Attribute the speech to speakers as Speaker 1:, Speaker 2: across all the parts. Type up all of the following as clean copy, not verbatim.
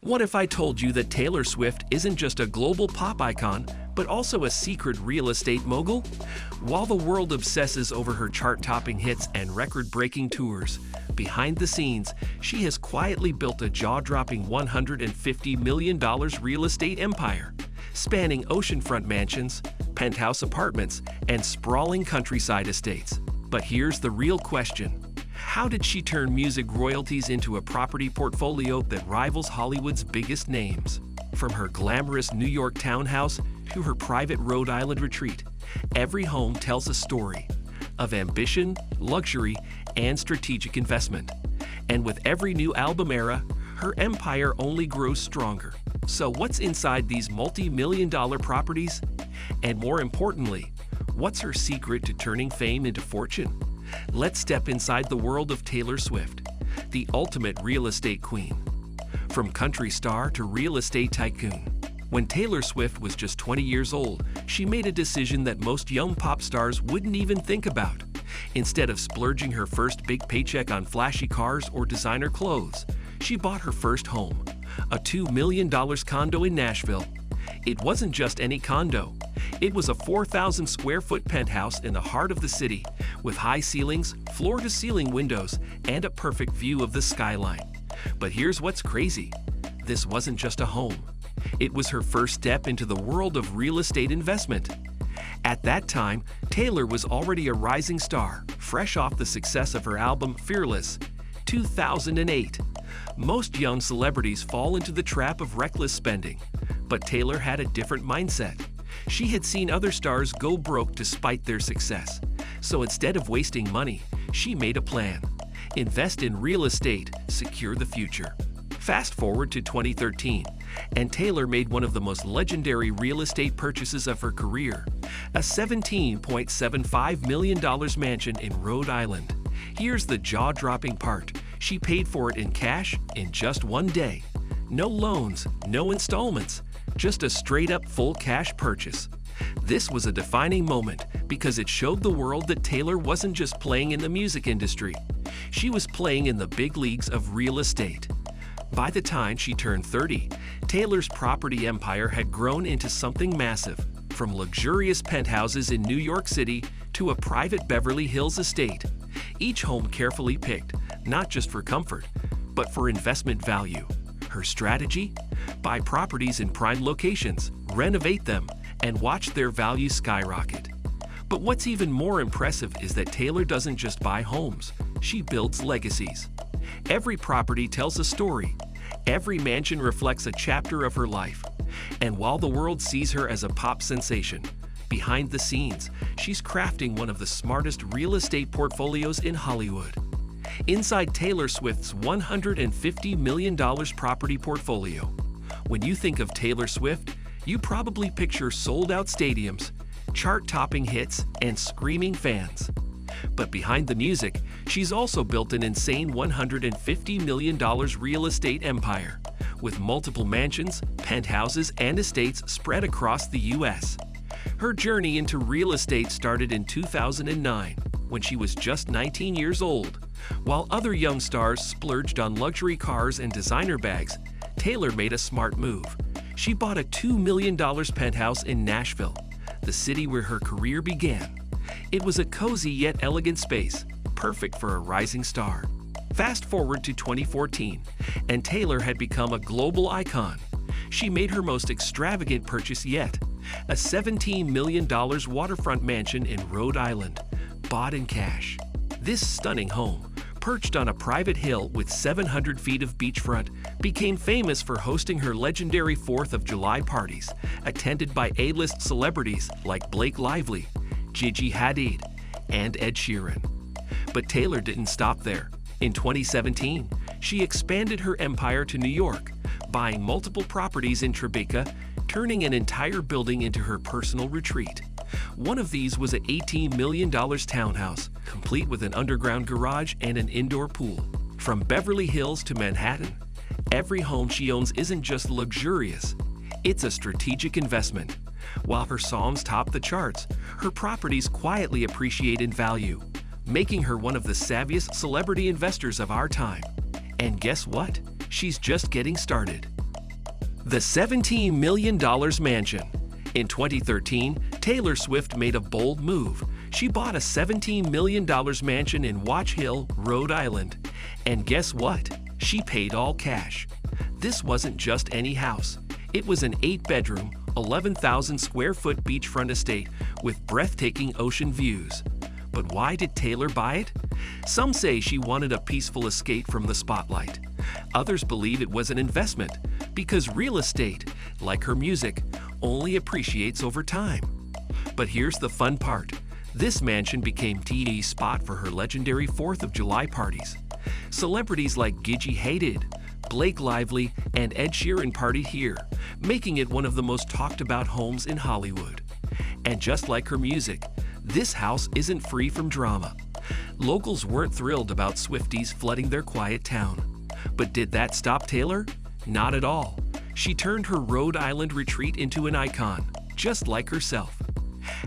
Speaker 1: What if I told you that Taylor Swift isn't just a global pop icon, but also a secret real estate mogul? While the world obsesses over her chart-topping hits and record-breaking tours, behind the scenes, she has quietly built a jaw-dropping $150 million real estate empire, spanning oceanfront mansions, penthouse apartments, and sprawling countryside estates. But here's the real question. How did she turn music royalties into a property portfolio that rivals Hollywood's biggest names? From her glamorous New York townhouse to her private Rhode Island retreat, every home tells a story of ambition, luxury, and strategic investment. And with every new album era, her empire only grows stronger. So what's inside these multi-million-dollar properties? And more importantly, what's her secret to turning fame into fortune? Let's step inside the world of Taylor Swift, the ultimate real estate queen. From country star to real estate tycoon. When Taylor Swift was just 20 years old, she made a decision that most young pop stars wouldn't even think about. Instead of splurging her first big paycheck on flashy cars or designer clothes, she bought her first home, a $2 million condo in Nashville. It wasn't just any condo. It was a 4,000 square foot penthouse in the heart of the city, with high ceilings, floor-to-ceiling windows, and a perfect view of the skyline. But here's what's crazy. This wasn't just a home. It was her first step into the world of real estate investment. At that time, Taylor was already a rising star, fresh off the success of her album Fearless, 2008. Most young celebrities fall into the trap of reckless spending, but Taylor had a different mindset. She had seen other stars go broke despite their success. So instead of wasting money, she made a plan. Invest in real estate, secure the future. Fast forward to 2013, and Taylor made one of the most legendary real estate purchases of her career, a $17.75 million mansion in Rhode Island. Here's the jaw-dropping part. She paid for it in cash in just one day. No loans, no installments, just a straight-up full cash purchase. This was a defining moment because it showed the world that Taylor wasn't just playing in the music industry. She was playing in the big leagues of real estate. By the time she turned 30, Taylor's property empire had grown into something massive, from luxurious penthouses in New York City to a private Beverly Hills estate. Each home carefully picked, not just for comfort, but for investment value. Her strategy? Buy properties in prime locations, renovate them, and watch their value skyrocket. But what's even more impressive is that Taylor doesn't just buy homes, she builds legacies. Every property tells a story. Every mansion reflects a chapter of her life. And while the world sees her as a pop sensation, behind the scenes, she's crafting one of the smartest real estate portfolios in Hollywood. Inside Taylor Swift's $150 million property portfolio. When you think of Taylor Swift, you probably picture sold-out stadiums, chart-topping hits, and screaming fans. But behind the music, she's also built an insane $150 million real estate empire, with multiple mansions, penthouses, and estates spread across the U.S. Her journey into real estate started in 2009, when she was just 19 years old. While other young stars splurged on luxury cars and designer bags, Taylor made a smart move. She bought a $2 million penthouse in Nashville, the city where her career began. It was a cozy yet elegant space, perfect for a rising star. Fast forward to 2014, and Taylor had become a global icon. She made her most extravagant purchase yet, a $17 million waterfront mansion in Rhode Island, bought in cash. This stunning home, perched on a private hill with 700 feet of beachfront, became famous for hosting her legendary 4th of July parties, attended by A-list celebrities like Blake Lively, Gigi Hadid, and Ed Sheeran. But Taylor didn't stop there. In 2017, she expanded her empire to New York, buying multiple properties in Tribeca, turning an entire building into her personal retreat. One of these was an $18 million townhouse, complete with an underground garage and an indoor pool. From Beverly Hills to Manhattan, every home she owns isn't just luxurious, it's a strategic investment. While her songs top the charts, her properties quietly appreciate in value, making her one of the savviest celebrity investors of our time. And guess what? She's just getting started. The $17 million mansion. In 2013, Taylor Swift made a bold move. She bought a $17 million mansion in Watch Hill, Rhode Island. And guess what? She paid all cash. This wasn't just any house. It was an 8-bedroom, 11,000 square foot beachfront estate with breathtaking ocean views. But why did Taylor buy it? Some say she wanted a peaceful escape from the spotlight. Others believe it was an investment because real estate, like her music, only appreciates over time. But here's the fun part. This mansion became TV's spot for her legendary 4th of July parties. Celebrities like Gigi Hadid, Blake Lively, and Ed Sheeran partied here, making it one of the most talked about homes in Hollywood. And just like her music, this house isn't free from drama. Locals weren't thrilled about Swifties flooding their quiet town. But did that stop Taylor? Not at all. She turned her Rhode Island retreat into an icon, just like herself.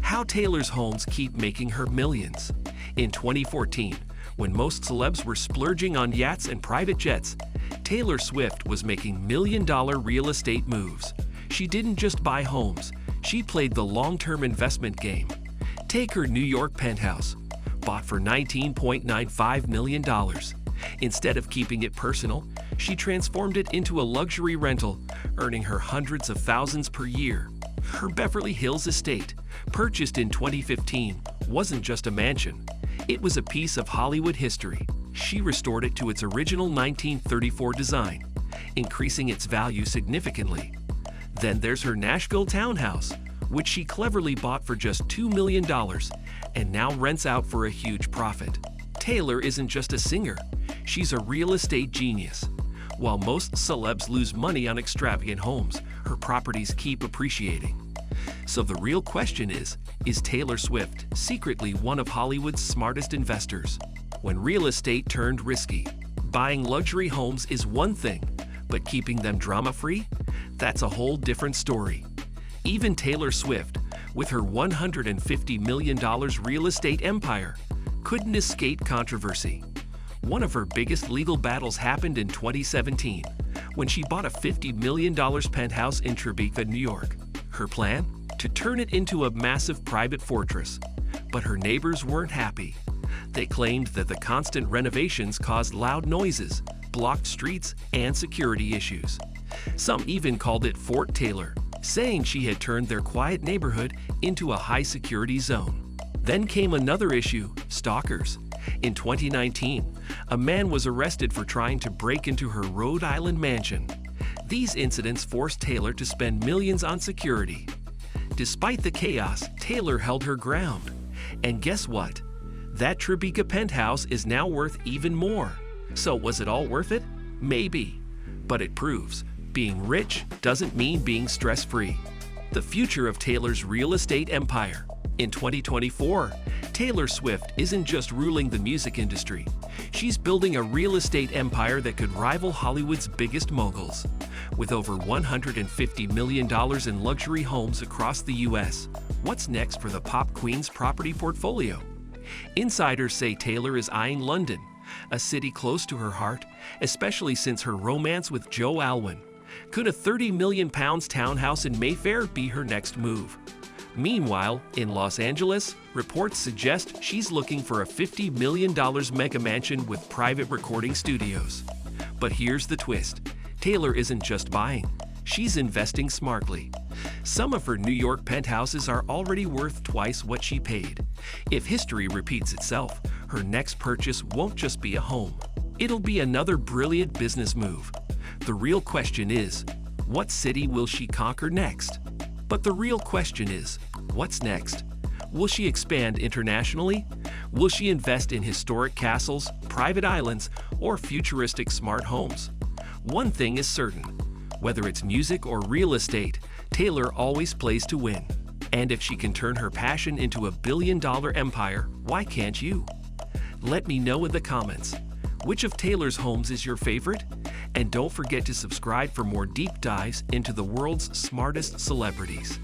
Speaker 1: How Taylor's homes keep making her millions. In 2014, when most celebs were splurging on yachts and private jets, Taylor Swift was making million-dollar real estate moves. She didn't just buy homes, she played the long-term investment game. Take her New York penthouse, bought for $19.95 million. Instead of keeping it personal, she transformed it into a luxury rental, earning her hundreds of thousands per year. Her Beverly Hills estate, purchased in 2015, wasn't just a mansion. It was a piece of Hollywood history. She restored it to its original 1934 design, increasing its value significantly. Then there's her Nashville townhouse, which she cleverly bought for just $2 million and now rents out for a huge profit. Taylor isn't just a singer, she's a real estate genius. While most celebs lose money on extravagant homes, her properties keep appreciating. So the real question is Taylor Swift secretly one of Hollywood's smartest investors? When real estate turned risky, buying luxury homes is one thing, but keeping them drama-free? That's a whole different story. Even Taylor Swift, with her $150 million real estate empire, couldn't escape controversy. One of her biggest legal battles happened in 2017, when she bought a $50 million penthouse in Tribeca, New York. Her plan? To turn it into a massive private fortress. But her neighbors weren't happy. They claimed that the constant renovations caused loud noises, blocked streets, and security issues. Some even called it Fort Taylor, saying she had turned their quiet neighborhood into a high-security zone. Then came another issue: stalkers. In 2019, a man was arrested for trying to break into her Rhode Island mansion. These incidents forced Taylor to spend millions on security. Despite the chaos, Taylor held her ground. And guess what? That Tribeca penthouse is now worth even more. So was it all worth it? Maybe. But it proves being rich doesn't mean being stress-free. The future of Taylor's real estate empire. In 2024, Taylor Swift isn't just ruling the music industry. She's building a real estate empire that could rival Hollywood's biggest moguls. With over $150 million in luxury homes across the U.S., what's next for the pop queen's property portfolio? Insiders say Taylor is eyeing London, a city close to her heart, especially since her romance with Joe Alwyn. Could a £30 million townhouse in Mayfair be her next move? Meanwhile, in Los Angeles, reports suggest she's looking for a $50 million mega mansion with private recording studios. But here's the twist. Taylor isn't just buying, she's investing smartly. Some of her New York penthouses are already worth twice what she paid. If history repeats itself, her next purchase won't just be a home. It'll be another brilliant business move. The real question is, what city will she conquer next? But the real question is, what's next? Will she expand internationally? Will she invest in historic castles, private islands, or futuristic smart homes? One thing is certain. Whether it's music or real estate, Taylor always plays to win. And if she can turn her passion into a billion-dollar empire, why can't you? Let me know in the comments. Which of Taylor's homes is your favorite? And don't forget to subscribe for more deep dives into the world's smartest celebrities.